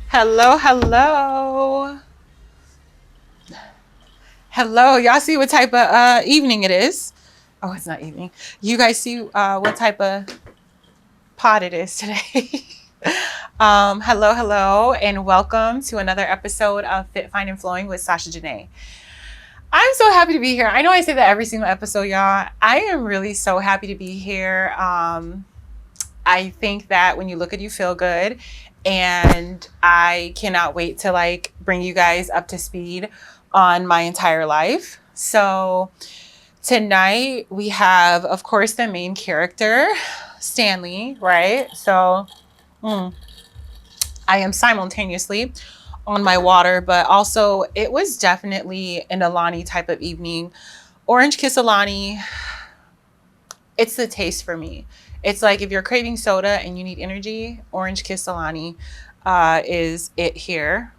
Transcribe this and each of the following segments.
Hello, hello. Hello. Y'all see what type of evening it is? Oh, it's not evening. You guys see what type of pod it is today? Hello, hello, and welcome to another episode of Fit, Fine, and Flowing with Sasha Janae. I'm so happy to be here. I know I say that every single episode, y'all. I am really so happy to be here. I think that when you look at you feel good, and I cannot wait to bring you guys up to speed on my entire life. So tonight we have, of course, the main character, Stanley, right? So I am simultaneously on my water, but also it was definitely an Alani type of evening. Orange Kiss Alani, it's the taste for me. It's like if you're craving soda and you need energy, Orange Kiss Alani is it here.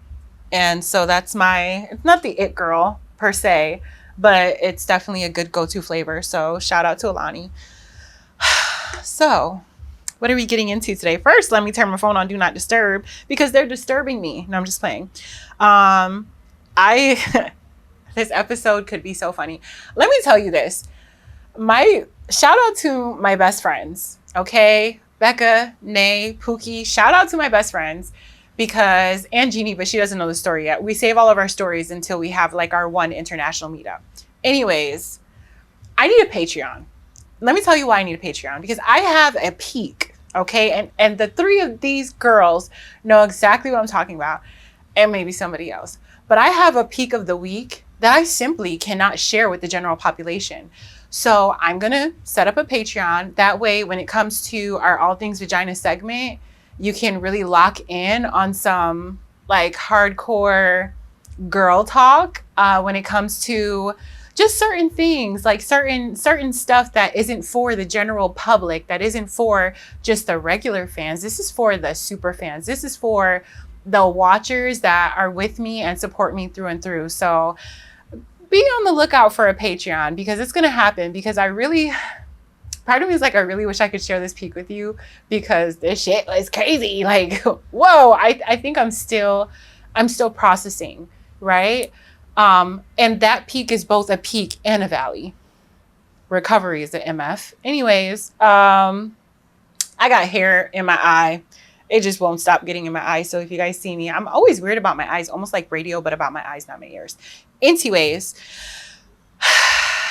And so it's not the it girl per se, but it's definitely a good go-to flavor. So shout out to Alani. So what are we getting into today? First, let me turn my phone on Do Not Disturb because they're disturbing me. No, I'm just playing. This episode could be so funny. Let me tell you this. My shout out to my best friends. Okay. Becca, Nay, Pookie, shout out to my best friends and Jeannie, but she doesn't know the story yet. We save all of our stories until we have like our one international meetup. Anyways, I need a Patreon. Let me tell you why I need a Patreon, because I have a peak, okay? And the three of these girls know exactly what I'm talking about, and maybe somebody else. But I have a peak of the week that I simply cannot share with the general population. So I'm going to set up a Patreon. That way, when it comes to our All Things Vagina segment, you can really lock in on some like hardcore girl talk when it comes to just certain things, like certain stuff that isn't for the general public, that isn't for just the regular fans. This is for the super fans. This is for the watchers that are with me and support me through and through. So be on the lookout for a Patreon, because it's going to happen, because part of me is like, I really wish I could share this peak with you, because this shit is crazy. Like, whoa, I think I'm still processing, right? And that peak is both a peak and a valley. Recovery is the MF. Anyways, I got hair in my eye. It just won't stop getting in my eye. So if you guys see me, I'm always weird about my eyes, almost like radio, but about my eyes, not my ears. Anyways,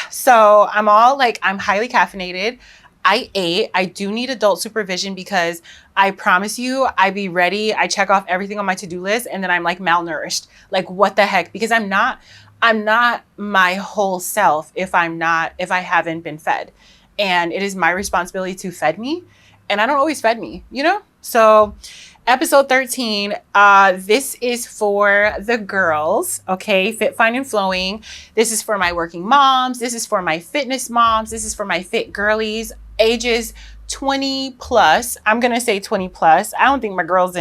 so I'm highly caffeinated. I ate. I do need adult supervision, because I promise you, I be ready. I check off everything on my to-do list, and then I'm like malnourished. Like, what the heck? Because I'm not my whole self if I haven't been fed. And it is my responsibility to fed me. And I don't always fed me, you know? So episode 13, this is for the girls, okay? Fit, Fine, and Flowing. This is for my working moms. This is for my fitness moms. This is for my fit girlies, ages 20 plus. I'm going to say 20 plus. I don't think my girls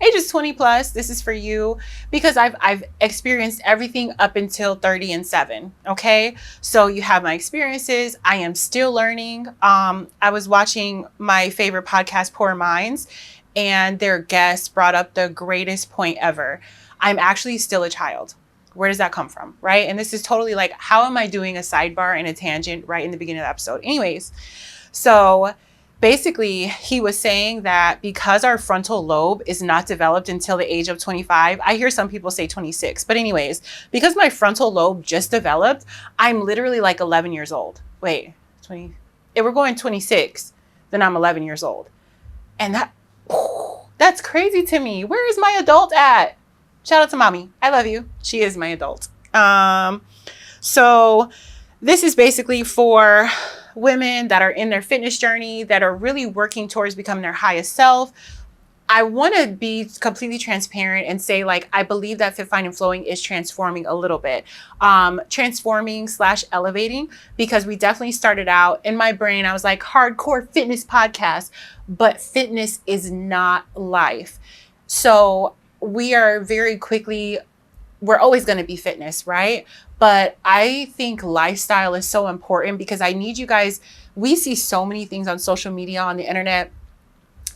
ages 20 plus. This is for you, because I've experienced everything up until 30 and 7. Okay. So you have my experiences. I am still learning. I was watching my favorite podcast, Poor Minds, and their guest brought up the greatest point ever. I'm actually still a child. Where does that come from? Right. And this is totally like, how am I doing a sidebar and a tangent right in the beginning of the episode? Anyways, so basically, he was saying that because our frontal lobe is not developed until the age of 25, I hear some people say 26, but anyways, because my frontal lobe just developed, I'm literally like 11 years old. Wait, 20, if we're going 26, then I'm 11 years old. And that's crazy to me. Where is my adult at? Shout out to mommy. I love you. She is my adult. So this is basically for women that are in their fitness journey, that are really working towards becoming their highest self. I want to be completely transparent and say, like, I believe that Fit, Fine, and Flowing is transforming a little bit, transforming/elevating, because we definitely started out in my brain. I was like, hardcore fitness podcast, but fitness is not life. So we are we're always going to be fitness, right? But I think lifestyle is so important, because I need you guys. We see so many things on social media, on the internet,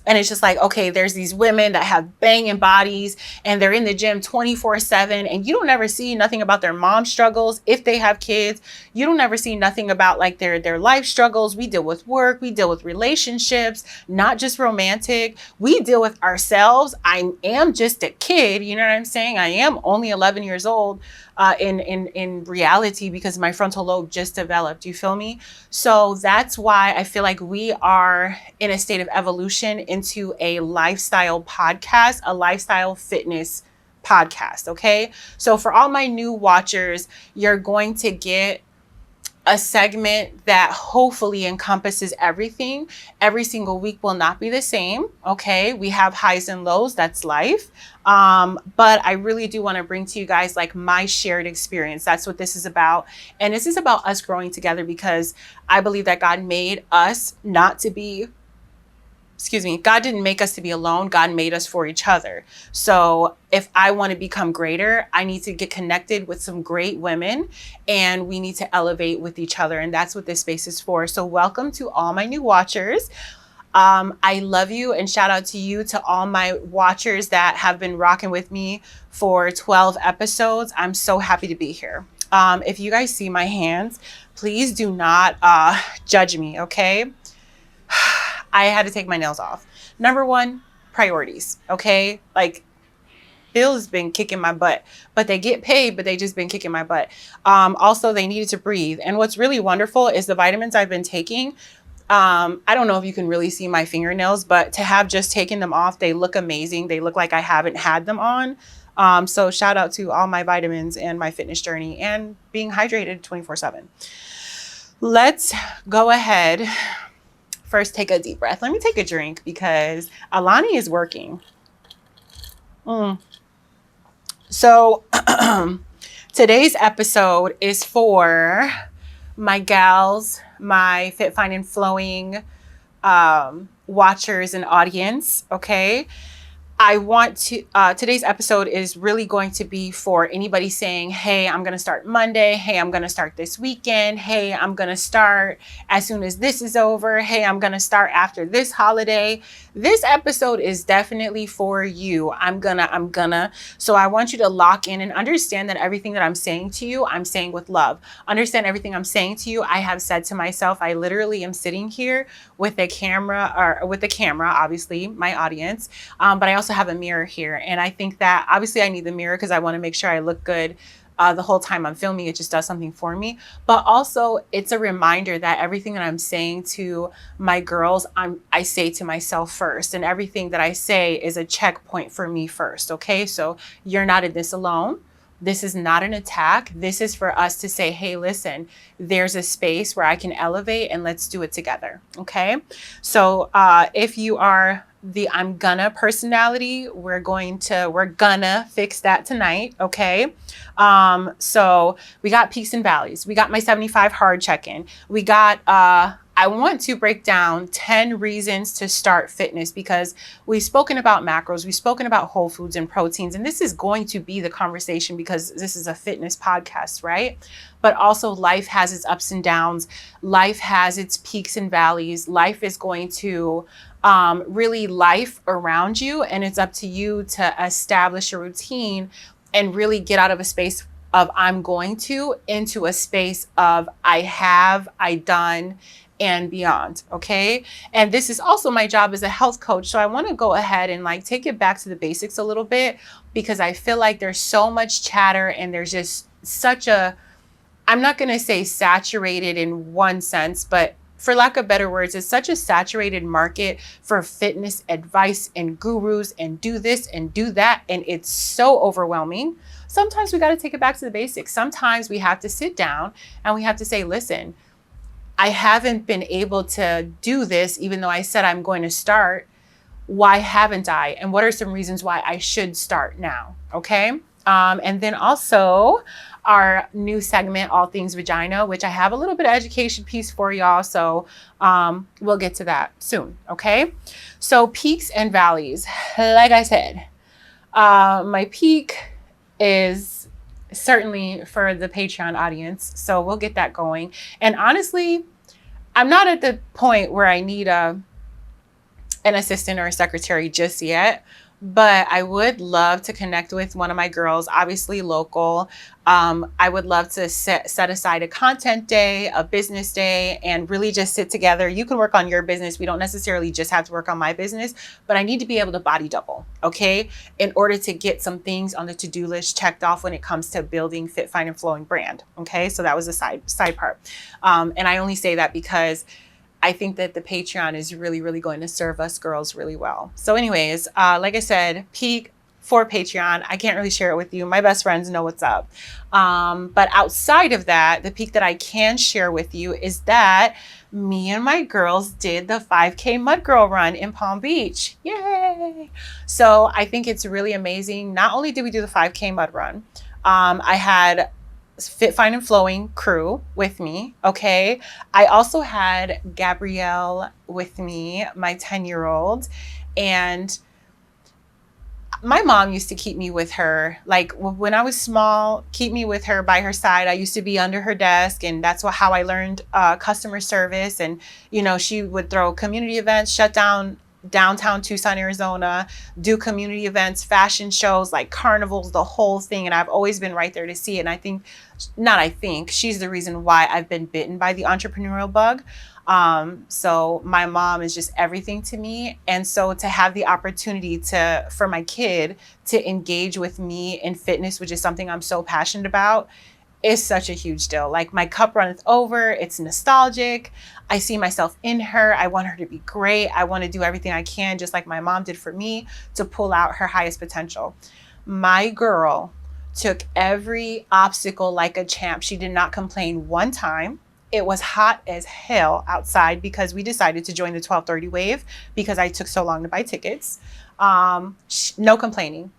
And it's just like, okay, there's these women that have banging bodies and they're in the gym 24/7, and you don't ever see nothing about their mom struggles if they have kids. You don't ever see nothing about like their life struggles. We deal with work, we deal with relationships, not just romantic. We deal with ourselves. I am just a kid, you know what I'm saying? I am only 11 years old in reality, because my frontal lobe just developed. You feel me? So that's why I feel like we are in a state of evolution into a lifestyle podcast, a lifestyle fitness podcast. Okay. So for all my new watchers, you're going to get a segment that hopefully encompasses everything. Every single week will not be the same. Okay. We have highs and lows. That's life. But I really do want to bring to you guys like my shared experience. That's what this is about. And this is about us growing together, because I believe that God made us not to be, God didn't make us to be alone. God made us for each other. So if I want to become greater, I need to get connected with some great women, and we need to elevate with each other. And that's what this space is for. So welcome to all my new watchers. I love you, and shout out to you, to all my watchers that have been rocking with me for 12 episodes. I'm so happy to be here. If you guys see my hands, please do not judge me, okay? I had to take my nails off. Number one, priorities, okay? Like, Bill's been kicking my butt, but they get paid, but they just been kicking my butt. Also, they needed to breathe. And what's really wonderful is the vitamins I've been taking. I don't know if you can really see my fingernails, but to have just taken them off, they look amazing. They look like I haven't had them on. So shout out to all my vitamins and my fitness journey and being hydrated 24/7. Let's go ahead. First, take a deep breath. Let me take a drink because Alani is working. So today's episode is for my gals, my Fit, Fine, and Flowing watchers and audience, okay? I want to, today's episode is really going to be for anybody saying, hey, I'm going to start Monday. Hey, I'm going to start this weekend. Hey, I'm going to start as soon as this is over. Hey, I'm going to start after this holiday. This episode is definitely for you. I'm gonna. So I want you to lock in and understand that everything that I'm saying to you, I'm saying with love. Understand everything I'm saying to you, I have said to myself. I literally am sitting here with a camera, obviously my audience, but I also have a mirror here. And I think that obviously I need the mirror because I want to make sure I look good the whole time I'm filming. It just does something for me. But also it's a reminder that everything that I'm saying to my girls, I say to myself first. And everything that I say is a checkpoint for me first. Okay, so you're not in this alone. This is not an attack. This is for us to say, hey, listen, there's a space where I can elevate and let's do it together. Okay, so if you are the I'm gonna personality, we're gonna fix that tonight. Okay. So we got peaks and valleys. We got my 75 hard check-in. We got, I want to break down 10 reasons to start fitness, because we've spoken about macros, we've spoken about whole foods and proteins, and this is going to be the conversation because this is a fitness podcast, right? But also life has its ups and downs. Life has its peaks and valleys. Life is going to really life around you, and it's up to you to establish a routine and really get out of a space of I'm going to into a space of I done and beyond. Okay. And this is also my job as a health coach. So I want to go ahead and like take it back to the basics a little bit, because I feel like there's so much chatter and there's just such a, I'm not going to say saturated in one sense, but for lack of better words, it's such a saturated market for fitness advice and gurus and do this and do that. And it's so overwhelming. Sometimes we got to take it back to the basics. Sometimes we have to sit down and we have to say, listen, I haven't been able to do this, even though I said I'm going to start. Why haven't I? And what are some reasons why I should start now? Okay. And then also our new segment, All Things Vagina, which I have a little bit of education piece for y'all. So we'll get to that soon. Okay. So peaks and valleys. Like I said, my peak is certainly for the Patreon audience. So we'll get that going. And honestly, I'm not at the point where I need a an assistant or a secretary just yet, but I would love to connect with one of my girls, obviously local. I would love to set aside a content day, a business day, and really just sit together. You can work on your business. We don't necessarily just have to work on my business, but I need to be able to body double, okay? In order to get some things on the to-do list checked off when it comes to building Fit, Fine, and Flowing brand, okay? So that was a side part. And I only say that because I think that the Patreon is really, really going to serve us girls really well. So anyways, like I said, peak for Patreon. I can't really share it with you. My best friends know what's up. But outside of that, the peak that I can share with you is that me and my girls did the 5K Mud Girl Run in Palm Beach. Yay! So I think it's really amazing. Not only did we do the 5K Mud Run, I had Fit, Fine, and Flowing crew with me, okay? I also had Gabrielle with me, my 10-year-old, and my mom used to keep me with her. Like when I was small, keep me with her by her side. I used to be under her desk, and that's how I learned customer service. And, you know, she would throw community events, shut down downtown Tucson, Arizona, do community events, fashion shows, like carnivals, the whole thing. And I've always been right there to see it. And I think she's the reason why I've been bitten by the entrepreneurial bug. So my mom is just everything to me. And so to have the opportunity for my kid to engage with me in fitness, which is something I'm so passionate about, is such a huge deal. Like my cup runneth over. It's nostalgic. I see myself in her. I want her to be great. I want to do everything I can, just like my mom did for me, to pull out her highest potential. My girl took every obstacle like a champ. She did not complain one time. It was hot as hell outside because we decided to join the 1230 wave because I took so long to buy tickets. No complaining.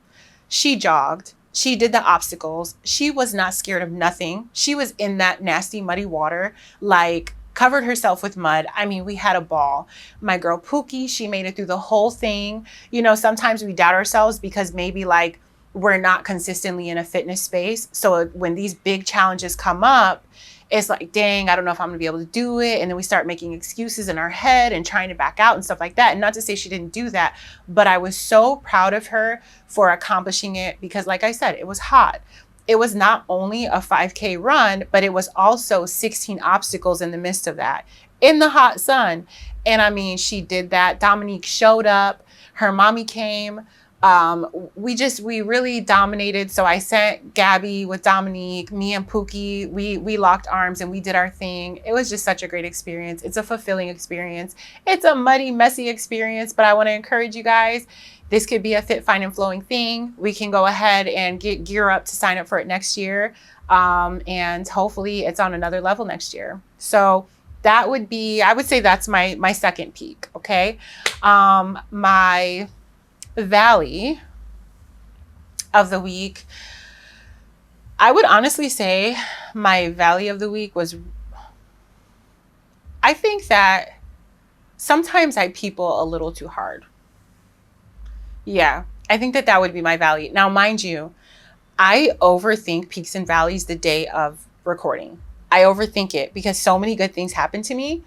She jogged. She did the obstacles. She was not scared of nothing. She was in that nasty, muddy water, like covered herself with mud. I mean, we had a ball. My girl Pookie, she made it through the whole thing. You know, sometimes we doubt ourselves because maybe like we're not consistently in a fitness space. So when these big challenges come up, it's like, dang, I don't know if I'm gonna be able to do it. And then we start making excuses in our head and trying to back out and stuff like that. And not to say she didn't do that, but I was so proud of her for accomplishing it because like I said, it was hot. It was not only a 5K run, but it was also 16 obstacles in the midst of that in the hot sun. And I mean, she did that. Dominique showed up, her mommy came. We really dominated. So I sent Gabby with Dominique, me and Pookie, we locked arms and we did our thing. It was just such a great experience. It's a fulfilling experience. It's a muddy, messy experience, but I want to encourage you guys. This could be a Fit, Fine, and Flowing thing. We can go ahead and gear up to sign up for it next year. And hopefully it's on another level next year. So that would be, I would say that's my second peak. Okay. My valley of the week, I would honestly say my valley of the week was, I think that sometimes I people a little too hard. Yeah, I think that would be my valley. Now, mind you, I overthink peaks and valleys the day of recording. I overthink it because so many good things happen to me.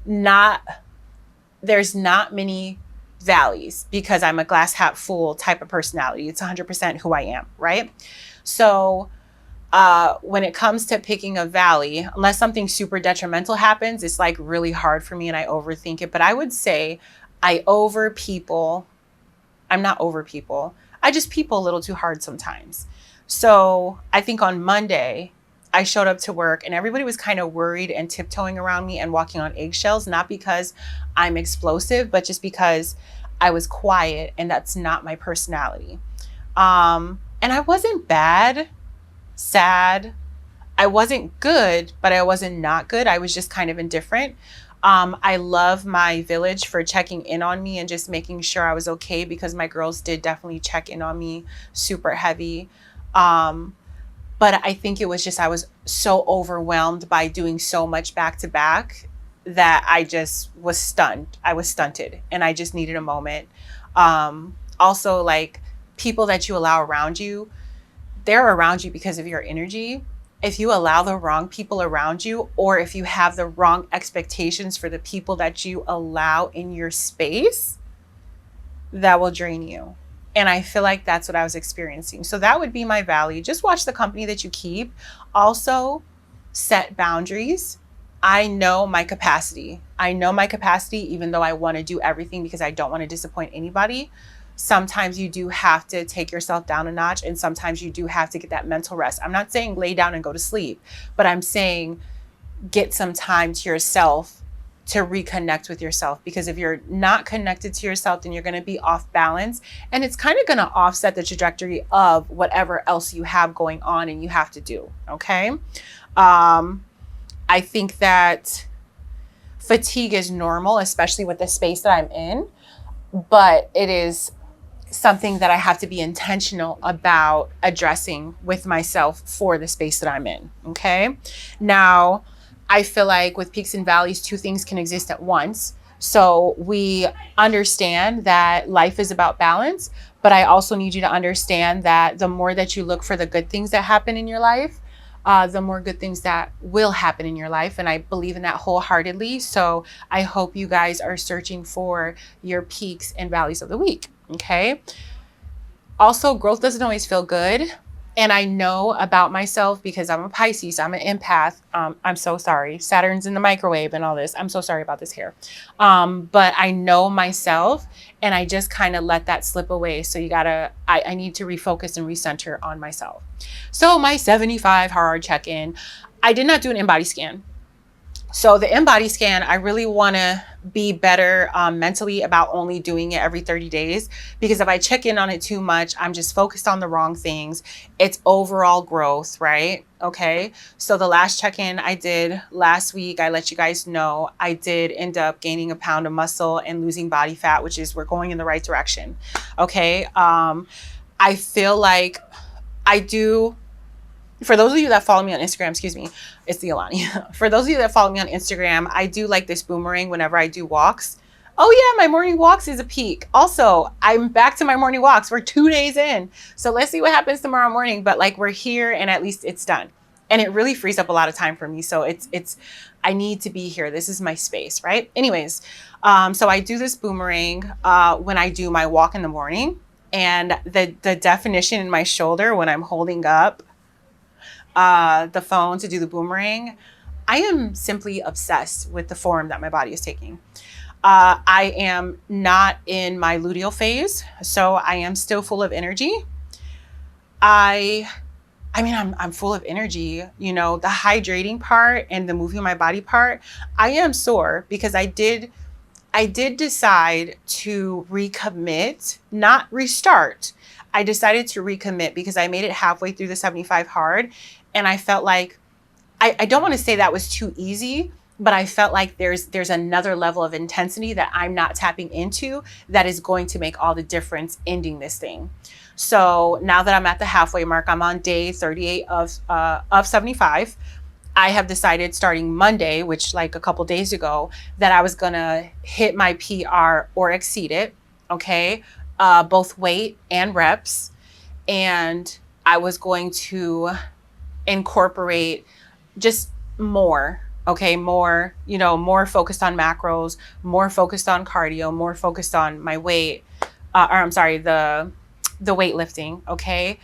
There's not many valleys because I'm a glass half full type of personality. It's 100% who I am, right? So when it comes to picking a valley, unless something super detrimental happens, it's like really hard for me and I overthink it. But I would say I'm not over people. I just people a little too hard sometimes. So I think on Monday, I showed up to work and everybody was kind of worried and tiptoeing around me and walking on eggshells, not because I'm explosive, but just because I was quiet and that's not my personality. And I wasn't bad, sad. I wasn't good, but I wasn't not good. I was just kind of indifferent. I love my village for checking in on me and just making sure I was okay because my girls did definitely check in on me super heavy. But I think it was just, I was so overwhelmed by doing so much back to back that I just was stunned. I was stunted and I just needed a moment. Also, like people that you allow around you, they're around you because of your energy. If you allow the wrong people around you, or if you have the wrong expectations for the people that you allow in your space, that will drain you. And I feel like that's what I was experiencing. So that would be my value. Just watch the company that you keep. Also, set boundaries. I know my capacity. I know my capacity, even though I want to do everything because I don't want to disappoint anybody. Sometimes you do have to take yourself down a notch, and sometimes you do have to get that mental rest. I'm not saying lay down and go to sleep, but I'm saying get some time to yourself to reconnect with yourself, because if you're not connected to yourself, then you're going to be off balance, and it's kind of going to offset the trajectory of whatever else you have going on and you have to do. Okay. I think that fatigue is normal, especially with the space that I'm in, but it is something that I have to be intentional about addressing with myself for the space that I'm in. Okay. Now, I feel like with peaks and valleys, two things can exist at once. So we understand that life is about balance, but I also need you to understand that the more that you look for the good things that happen in your life, the more good things that will happen in your life. And I believe in that wholeheartedly. So I hope you guys are searching for your peaks and valleys of the week. Okay. Also, growth doesn't always feel good. And I know about myself because I'm a Pisces, I'm an empath. I'm so sorry. Saturn's in the microwave and all this. I'm so sorry about this hair. But I know myself, and I just kind of let that slip away. So I need to refocus and recenter on myself. So my 75 hard check-in, I did not do an in-body scan. So the in-body scan, I really want to be better mentally about only doing it every 30 days, because if I check in on it too much, I'm just focused on the wrong things. It's overall growth, right? Okay. So the last check-in I did last week, I let you guys know I did end up gaining a pound of muscle and losing body fat, which is, we're going in the right direction. Okay. I feel like I do. For those of you that follow me on Instagram, excuse me, it's the Alani. For those of you that follow me on Instagram, I do like this boomerang whenever I do walks. Oh yeah, my morning walks is a peak. Also, I'm back to my morning walks. We're 2 days in. So let's see what happens tomorrow morning. But like, we're here and at least it's done. And it really frees up a lot of time for me. So I need to be here. This is my space, right? Anyways, so I do this boomerang when I do my walk in the morning. And the definition in my shoulder when I'm holding up the phone to do the boomerang, I am simply obsessed with the form that my body is taking. I am not in my luteal phase, so I am still full of energy. I'm full of energy, you know, the hydrating part and the moving my body part. I am sore because I did decide to recommit, not restart. I decided to recommit because I made it halfway through the 75 hard. And I felt like, I don't want to say that was too easy, but I felt like there's another level of intensity that I'm not tapping into that is going to make all the difference ending this thing. So now that I'm at the halfway mark, I'm on day 38 of 75. I have decided starting Monday, which like a couple days ago, that I was going to hit my PR or exceed it. Okay. Both weight and reps. And I was going to incorporate just more, okay, more, you know, more focused on macros, more focused on cardio, more focused on my weight, the weightlifting, okay?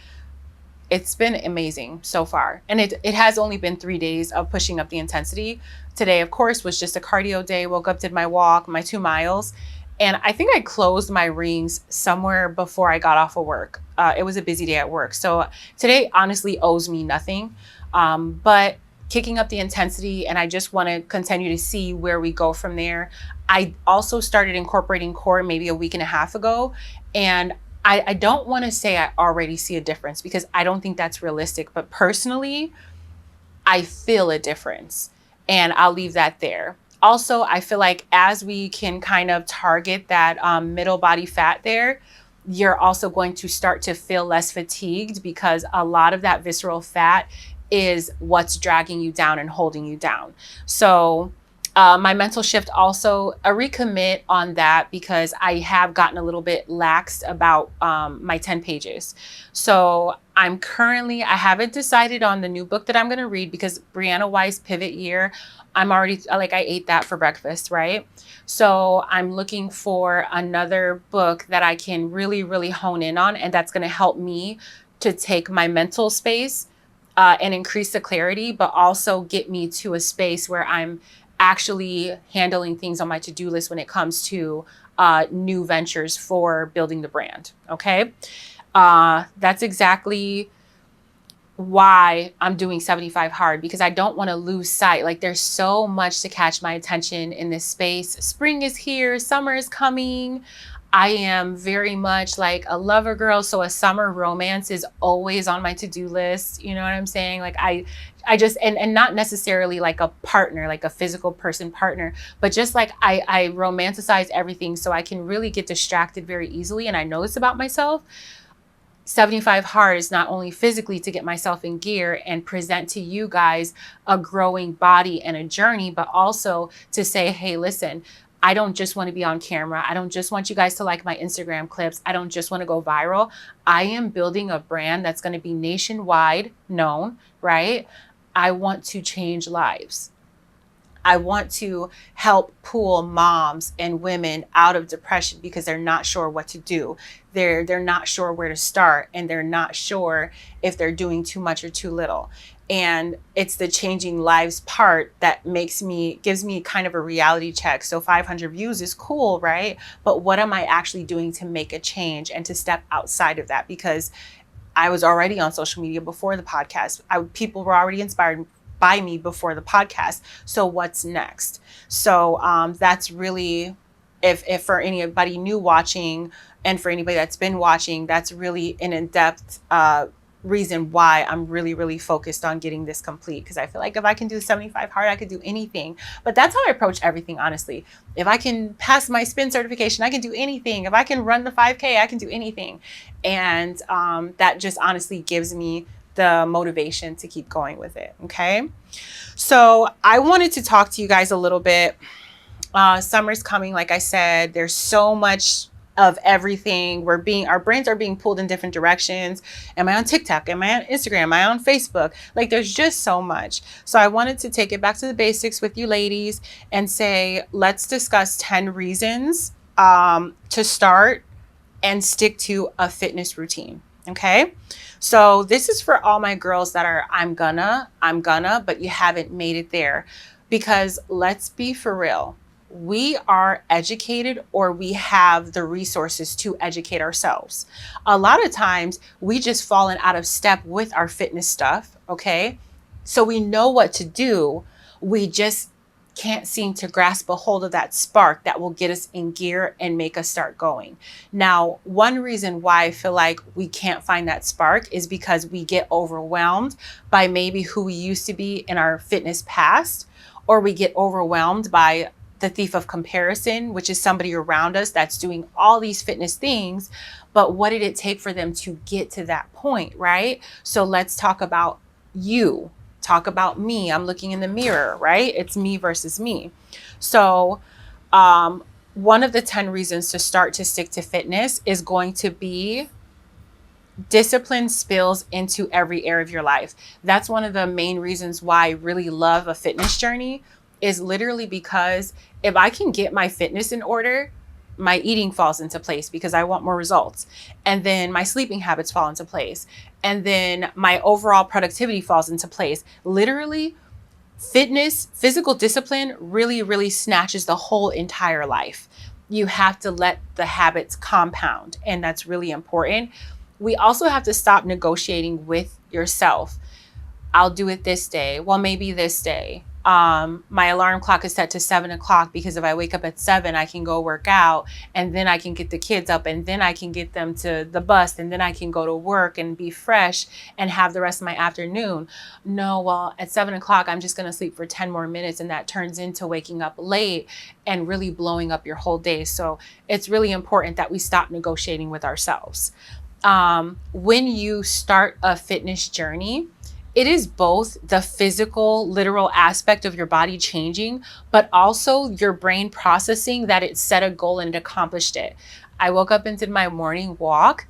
It's been amazing so far. And it has only been 3 days of pushing up the intensity. Today, of course, was just a cardio day. Woke up, did my walk, my 2 miles. And I think I closed my rings somewhere before I got off of work. It was a busy day at work. So today honestly owes me nothing, but kicking up the intensity, and I just want to continue to see where we go from there. I also started incorporating core maybe a week and a half ago. And I don't want to say I already see a difference because I don't think that's realistic, but personally, I feel a difference, and I'll leave that there. Also, I feel like as we can kind of target that middle body fat there, you're also going to start to feel less fatigued because a lot of that visceral fat is what's dragging you down and holding you down. So My mental shift also a recommit on that because I have gotten a little bit lax about my 10 pages. So I haven't decided on the new book that I'm going to read because Brianna Weiss Pivot Year, I'm already like, I ate that for breakfast, right? So I'm looking for another book that I can really, really hone in on. And that's going to help me to take my mental space and increase the clarity, but also get me to a space where I'm actually handling things on my to-do list when it comes to new ventures for building the brand. Okay. That's exactly why I'm doing 75 hard, because I don't want to lose sight. Like, there's so much to catch my attention in this space. Spring is here, summer is coming. I am very much like a lover girl, so a summer romance is always on my to-do list. You know what I'm saying? Like I just and not necessarily like a partner, like a physical person partner, but just like I romanticize everything so I can really get distracted very easily, and I know this about myself. 75 hard is not only physically to get myself in gear and present to you guys a growing body and a journey, but also to say, hey, listen, I don't just want to be on camera. I don't just want you guys to like my Instagram clips. I don't just want to go viral. I am building a brand that's going to be nationwide known, right? I want to change lives. I want to help pull moms and women out of depression because they're not sure what to do. They're not sure where to start, and they're not sure if they're doing too much or too little. And it's the changing lives part that gives me kind of a reality check. So 500 views is cool, right? But what am I actually doing to make a change and to step outside of that? Because I was already on social media before the podcast. People were already inspired by me before the podcast. So what's next? So that's really, if for anybody new watching and for anybody that's been watching, that's really an in-depth reason why I'm really, really focused on getting this complete. Because I feel like if I can do 75 hard, I could do anything. But that's how I approach everything, honestly. If I can pass my spin certification, I can do anything. If I can run the 5K, I can do anything. And that just honestly gives me the motivation to keep going with it. Okay. So I wanted to talk to you guys a little bit. Summer's coming. Like I said, there's so much of everything. Our brains are being pulled in different directions. Am I on TikTok? Am I on Instagram? Am I on Facebook? Like, there's just so much. So I wanted to take it back to the basics with you ladies and say, let's discuss 10 reasons to start and stick to a fitness routine. Okay. So this is for all my girls that are, I'm gonna, but you haven't made it there. Because let's be for real. We are educated, or we have the resources to educate ourselves. A lot of times we just fallen out of step with our fitness stuff. Okay. So we know what to do. We just can't seem to grasp a hold of that spark that will get us in gear and make us start going. Now, one reason why I feel like we can't find that spark is because we get overwhelmed by maybe who we used to be in our fitness past, or we get overwhelmed by the thief of comparison, which is somebody around us that's doing all these fitness things. But what did it take for them to get to that point, right? So let's talk about you. Talk about me. I'm looking in the mirror, right? It's me versus me. So one of the 10 reasons to start to stick to fitness is going to be discipline spills into every area of your life. That's one of the main reasons why I really love a fitness journey, is literally because if I can get my fitness in order, my eating falls into place because I want more results. And then my sleeping habits fall into place. And then my overall productivity falls into place. Literally, fitness, physical discipline really, really snatches the whole entire life. You have to let the habits compound, and that's really important. We also have to stop negotiating with yourself. I'll do it this day. Well, maybe this day. My alarm clock is set to 7 o'clock because if I wake up at 7, I can go work out, and then I can get the kids up, and then I can get them to the bus, and then I can go to work and be fresh and have the rest of my afternoon. No, well, at 7 o'clock, I'm just going to sleep for 10 more minutes. And that turns into waking up late and really blowing up your whole day. So it's really important that we stop negotiating with ourselves. When you start a fitness journey, it is both the physical, literal aspect of your body changing, but also your brain processing that it set a goal and it accomplished it. I woke up and did my morning walk.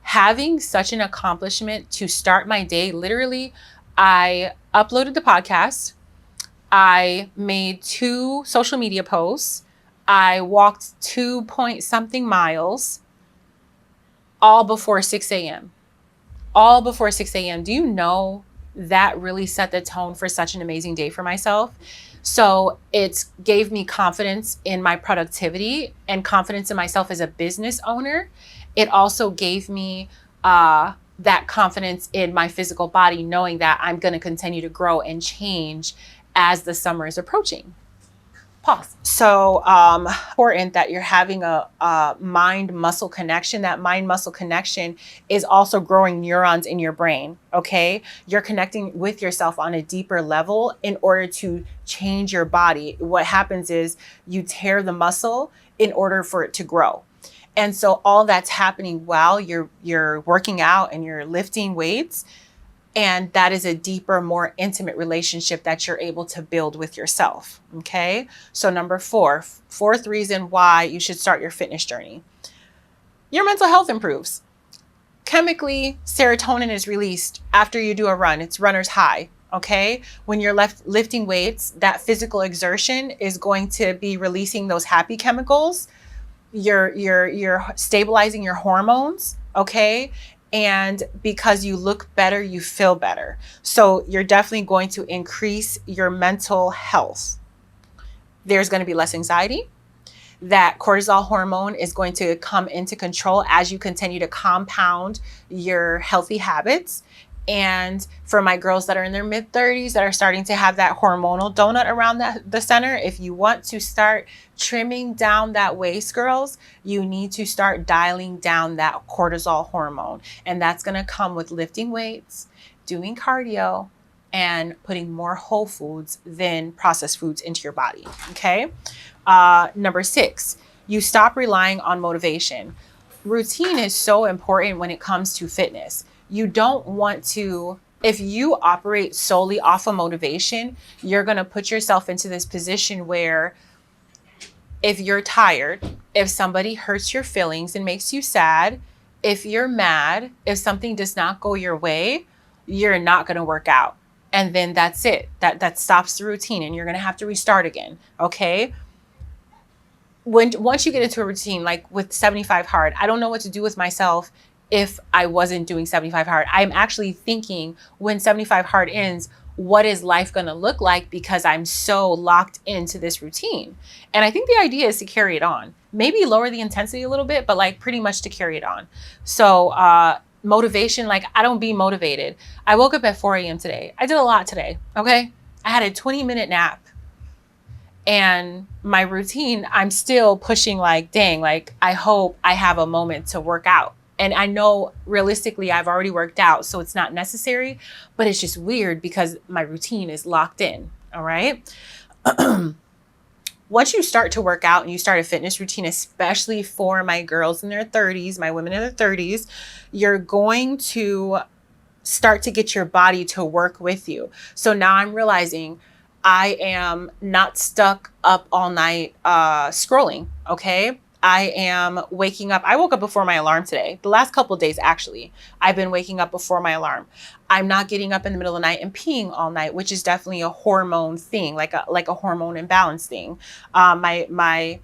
Having such an accomplishment to start my day, literally, I uploaded the podcast. I made 2 social media posts. I walked 2 point something miles, all before 6 a.m. All before 6 a.m. Do you know that really set the tone for such an amazing day for myself? So it gave me confidence in my productivity and confidence in myself as a business owner. It also gave me that confidence in my physical body, knowing that I'm going to continue to grow and change as the summer is approaching. Pause. So important that you're having a mind-muscle connection. That mind-muscle connection is also growing neurons in your brain, okay? You're connecting with yourself on a deeper level in order to change your body. What happens is you tear the muscle in order for it to grow. And so all that's happening while you're working out and you're lifting weights. And that is a deeper, more intimate relationship that you're able to build with yourself. Okay. So number 4, fourth reason why you should start your fitness journey. Your mental health improves. Chemically, serotonin is released after you do a run. It's runner's high. Okay. When you're lifting weights, that physical exertion is going to be releasing those happy chemicals. You're stabilizing your hormones. Okay. And because you look better, you feel better. So you're definitely going to increase your mental health. There's going to be less anxiety. That cortisol hormone is going to come into control as you continue to compound your healthy habits. And for my girls that are in their mid-30s that are starting to have that hormonal donut around the center, if you want to start trimming down that waist, girls, you need to start dialing down that cortisol hormone. And that's going to come with lifting weights, doing cardio, and putting more whole foods than processed foods into your body. Okay. Number 6, you stop relying on motivation. Routine is so important when it comes to fitness. You don't want to, if you operate solely off of motivation, you're going to put yourself into this position where if you're tired, if somebody hurts your feelings and makes you sad, if you're mad, if something does not go your way, you're not going to work out. And then that's it. That stops the routine and you're going to have to restart again. Okay. Once you get into a routine, like with 75 hard, I don't know what to do with myself if I wasn't doing 75 hard. I'm actually thinking when 75 hard ends, what is life going to look like? Because I'm so locked into this routine. And I think the idea is to carry it on, maybe lower the intensity a little bit, but like pretty much to carry it on. So, motivation, like I don't be motivated. I woke up at 4 a.m. today. I did a lot today. Okay. I had a 20-minute nap. And my routine, I'm still pushing like, dang, like I hope I have a moment to work out. And I know realistically I've already worked out, so it's not necessary, but it's just weird because my routine is locked in. All right. Once you start to work out and you start a fitness routine, especially for my girls in their 30s, my women in their 30s, you're going to start to get your body to work with you. So now I'm realizing I am not stuck up all night scrolling. Okay. I am waking up. I woke up before my alarm today. The last couple of days, actually, I've been waking up before my alarm. I'm not getting up in the middle of the night and peeing all night, which is definitely a hormone thing, like a hormone imbalance thing. I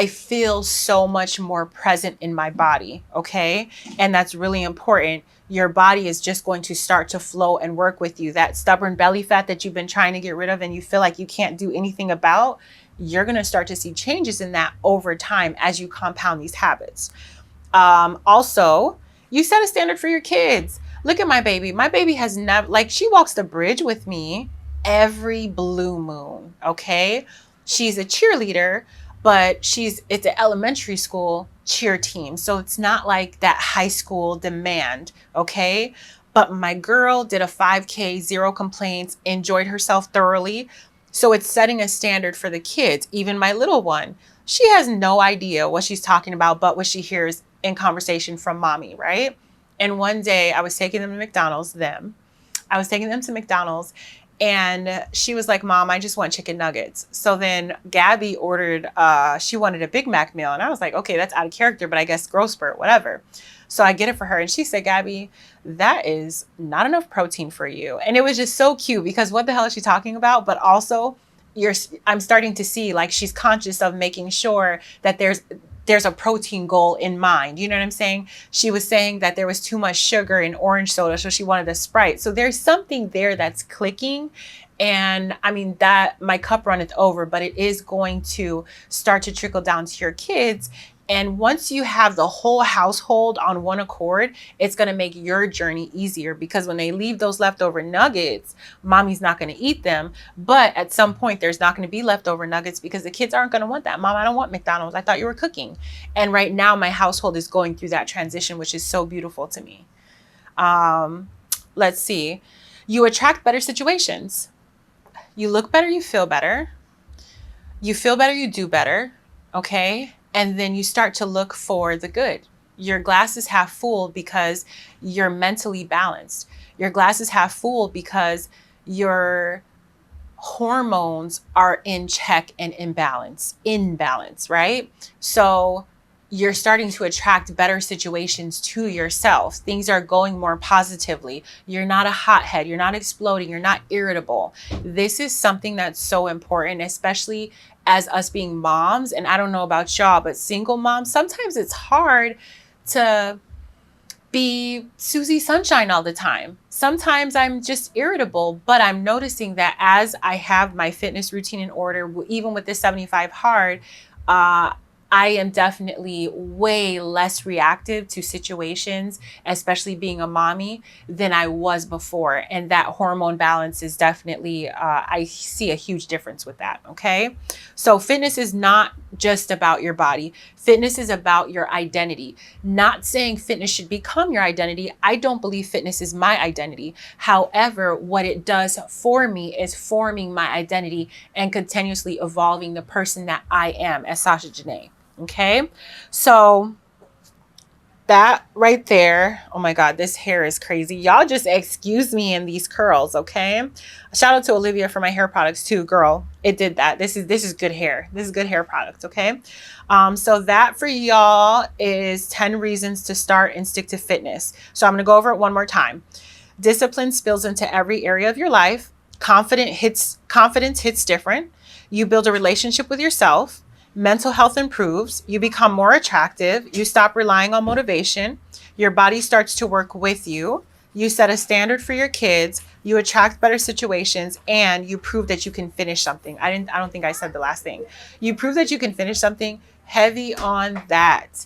feel so much more present in my body. Okay. And that's really important. Your body is just going to start to flow and work with you. That stubborn belly fat that you've been trying to get rid of and you feel like you can't do anything about, you're going to start to see changes in that over time as you compound these habits. Also, you set a standard for your kids. Look at my baby. My baby has never, like, she walks the bridge with me every blue moon. Okay. She's a cheerleader, but it's an elementary school cheer team. So it's not like that high school demand. Okay. But my girl did a 5K, 0 complaints, enjoyed herself thoroughly. So it's setting a standard for the kids. Even my little one, she has no idea what she's talking about, but what she hears in conversation from mommy, right? And one day I was taking them to McDonald's, I was taking them to McDonald's, and she was like, Mom, I just want chicken nuggets. So then Gabby ordered, she wanted a Big Mac meal. And I was like, okay, that's out of character, but I guess growth spurt, whatever. So I get it for her. And she said, Gabby, that is not enough protein for you. And it was just so cute because what the hell is she talking about? But also, I'm starting to see like she's conscious of making sure that there's a protein goal in mind. You know what I'm saying? She was saying that there was too much sugar in orange soda, so she wanted a Sprite. So there's something there that's clicking. And I mean, that my cup runneth over, but it is going to start to trickle down to your kids. And once you have the whole household on one accord, it's going to make your journey easier, because when they leave those leftover nuggets, mommy's not going to eat them. But at some point, there's not going to be leftover nuggets because the kids aren't going to want that. Mom, I don't want McDonald's. I thought you were cooking. And right now, my household is going through that transition, which is so beautiful to me. Let's see. You attract better situations. You look better, you feel better. You feel better, you do better. Okay. And then you start to look for the good. Your glass is half full because you're mentally balanced. Your glass is half full because your hormones are in check and in balance, right? So you're starting to attract better situations to yourself. Things are going more positively. You're not a hothead. You're not exploding. You're not irritable. This is something that's so important, especially as us being moms. And I don't know about y'all, but single moms, sometimes it's hard to be Susie Sunshine all the time. Sometimes I'm just irritable, but I'm noticing that as I have my fitness routine in order, even with the 75 hard, I am definitely way less reactive to situations, especially being a mommy, than I was before. And that hormone balance is definitely, I see a huge difference with that. Okay. So fitness is not just about your body. Fitness is about your identity. Not saying fitness should become your identity. I don't believe fitness is my identity. However, what it does for me is forming my identity and continuously evolving the person that I am as Sasha Janae. Okay, so that right there, oh my God, this hair is crazy. Y'all just excuse me in these curls, okay? Shout out to Olivia for my hair products too, girl. It did that. This is good hair. This is good hair product, okay? So that for y'all is 10 reasons to start and stick to fitness. So I'm gonna go over it one more time. Discipline spills into every area of your life. Confidence hits different. You build a relationship with yourself. Mental health improves. You become more attractive. You stop relying on motivation. Your body starts to work with you. You set a standard for your kids. You attract better situations, and you prove that you can finish something. I don't think I said the last thing. You prove that you can finish something. Heavy on that,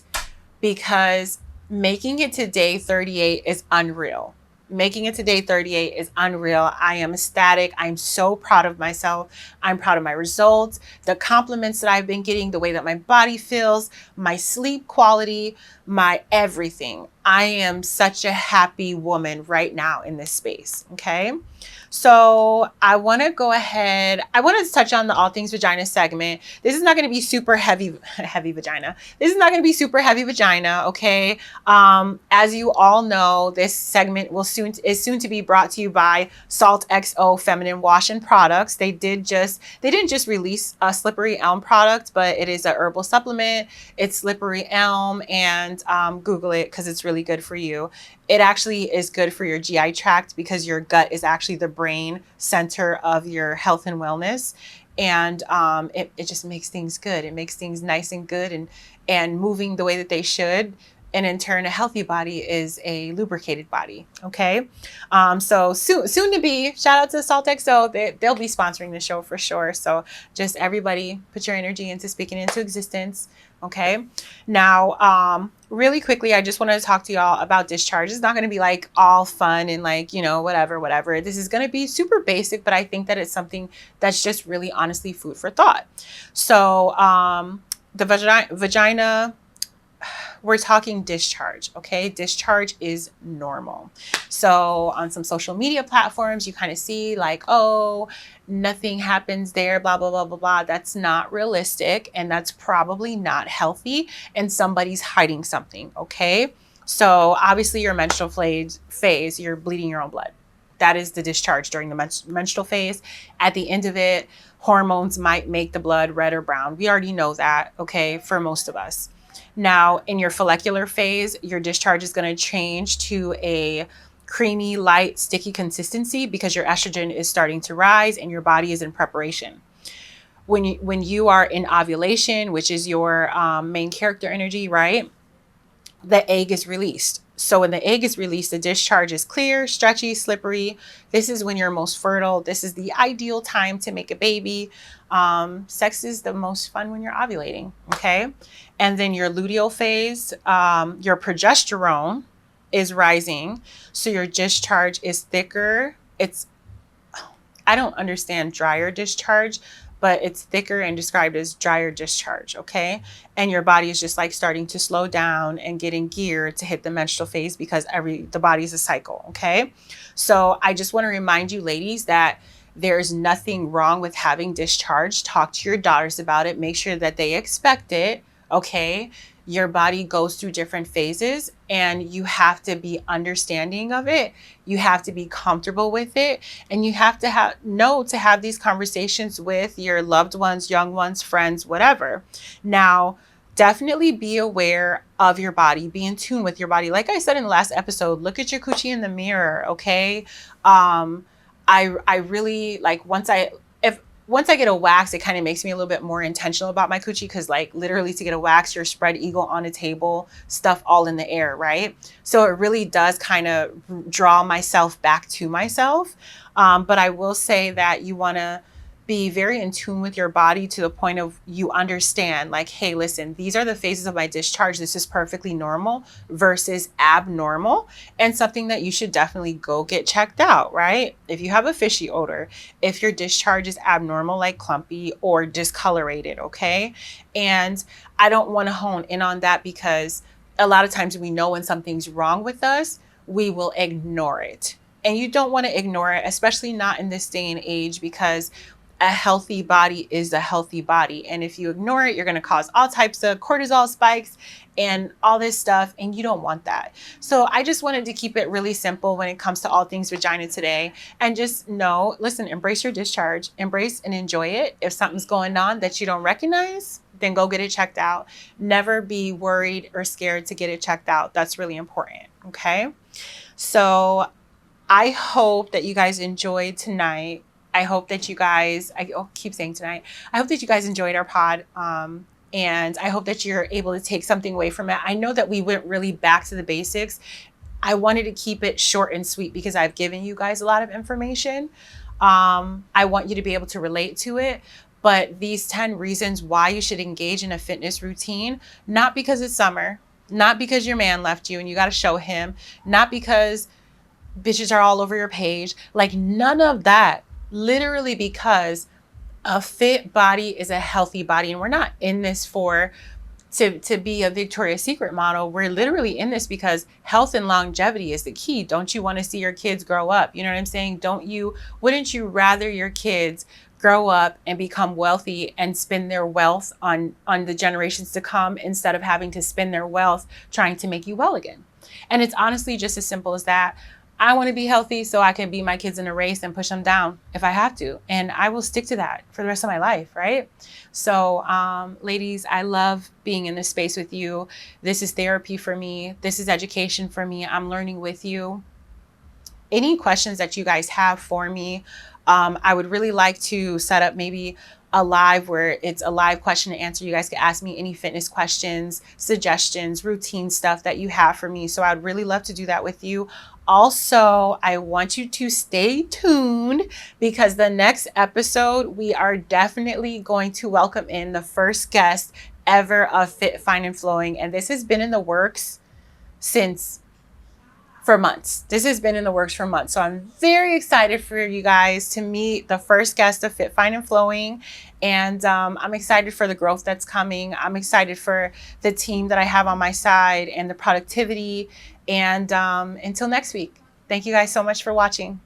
because making it to day 38 is unreal. Making it to day 38 is unreal. I am ecstatic. I'm so proud of myself. I'm proud of my results, the compliments that I've been getting, the way that my body feels, my sleep quality, my everything. I am such a happy woman right now in this space. Okay. So I want to go ahead. I want to touch on the All Things Vagina segment. This is not going to be super heavy vagina. This is not going to be super heavy vagina. Okay. As you all know, this segment is soon to be brought to you by Salt XO Feminine Wash and Products. They didn't just release a Slippery Elm product, but it is a herbal supplement. It's Slippery Elm, and Google it because it's really good for you. It actually is good for your GI tract because your gut is actually the brain center of your health and wellness. And it just makes things good. It makes things nice and good and moving the way that they should. And in turn, a healthy body is a lubricated body. Okay. So soon to be, shout out to Salt XO. They'll be sponsoring the show for sure. So just everybody put your energy into speaking into existence. Okay. Now, really quickly, I just wanted to talk to y'all about Discharge. It's not going to be like all fun and like, whatever. This is going to be super basic, but I think that it's something that's just really honestly food for thought. So, the vagina, we're talking discharge, okay? Discharge is normal. So on some social media platforms, you kind of see like, oh, nothing happens there, blah, blah, blah, blah, blah. That's not realistic. And that's probably not healthy. And somebody's hiding something, okay? So obviously your menstrual phase, you're bleeding your own blood. That is the discharge during the menstrual phase. At the end of it, hormones might make the blood red or brown. We already know that, okay, for most of us. Now, in your follicular phase, your discharge is going to change to a creamy, light, sticky consistency because your estrogen is starting to rise and your body is in preparation. When you are in ovulation, which is your main character energy, right? The egg is released. So when the egg is released, the discharge is clear, stretchy, slippery. This is when you're most fertile. This is the ideal time to make a baby. Sex is the most fun when you're ovulating, okay? And then your luteal phase, your progesterone is rising. So your discharge is thicker. I don't understand drier discharge, but it's thicker and described as drier discharge, okay? And your body is just like starting to slow down and getting geared to hit the menstrual phase because the body is a cycle, okay? So I just want to remind you, ladies, that there's nothing wrong with having discharge. Talk to your daughters about it. Make sure that they expect it, okay? Your body goes through different phases and you have to be understanding of it. You have to be comfortable with it. And you have to have these conversations with your loved ones, young ones, friends, whatever. Now, definitely be aware of your body. Be in tune with your body. Like I said in the last episode, look at your coochie in the mirror, okay? I really like once I get a wax, it kind of makes me a little bit more intentional about my coochie because like literally to get a wax, you're spread eagle on a table, stuff all in the air, right? So it really does kind of draw myself back to myself. But I will say that you want to be very in tune with your body to the point of you understand like, hey, listen, these are the phases of my discharge. This is perfectly normal versus abnormal and something that you should definitely go get checked out, right? If you have a fishy odor, if your discharge is abnormal, like clumpy or discolorated, okay? And I don't want to hone in on that because a lot of times we know when something's wrong with us, we will ignore it. And you don't want to ignore it, especially not in this day and age, because a healthy body is a healthy body. And if you ignore it, you're going to cause all types of cortisol spikes and all this stuff. And you don't want that. So I just wanted to keep it really simple when it comes to all things vagina today. And just know, listen, embrace your discharge, embrace and enjoy it. If something's going on that you don't recognize, then go get it checked out. Never be worried or scared to get it checked out. That's really important. Okay. So I hope that you guys enjoyed tonight. I hope that you guys, I keep saying tonight, I hope that you guys enjoyed our pod. And I hope that you're able to take something away from it. I know that we went really back to the basics. I wanted to keep it short and sweet because I've given you guys a lot of information. I want you to be able to relate to it. But these 10 reasons why you should engage in a fitness routine, not because it's summer, not because your man left you and you got to show him, not because bitches are all over your page, like none of that. Literally because a fit body is a healthy body. And we're not in this to be a Victoria's Secret model. We're literally in this because health and longevity is the key. Don't you want to see your kids grow up? You know what I'm saying? Wouldn't you rather your kids grow up and become wealthy and spend their wealth on the generations to come instead of having to spend their wealth trying to make you well again? And it's honestly just as simple as that. I want to be healthy so I can beat my kids in a race and push them down if I have to. And I will stick to that for the rest of my life, right? So, ladies, I love being in this space with you. This is therapy for me. This is education for me. I'm learning with you. Any questions that you guys have for me, I would really like to set up maybe a live where it's a live question and answer. You guys can ask me any fitness questions, suggestions, routine stuff that you have for me. So I'd really love to do that with you. Also, I want you to stay tuned because the next episode, we are definitely going to welcome in the first guest ever of Fit, Fine, and Flowing. And this has been in the works for months. This has been in the works for months. So I'm very excited for you guys to meet the first guest of Fit, Fine, and Flowing. And I'm excited for the growth that's coming. I'm excited for the team that I have on my side and the productivity. And until next week, thank you guys so much for watching.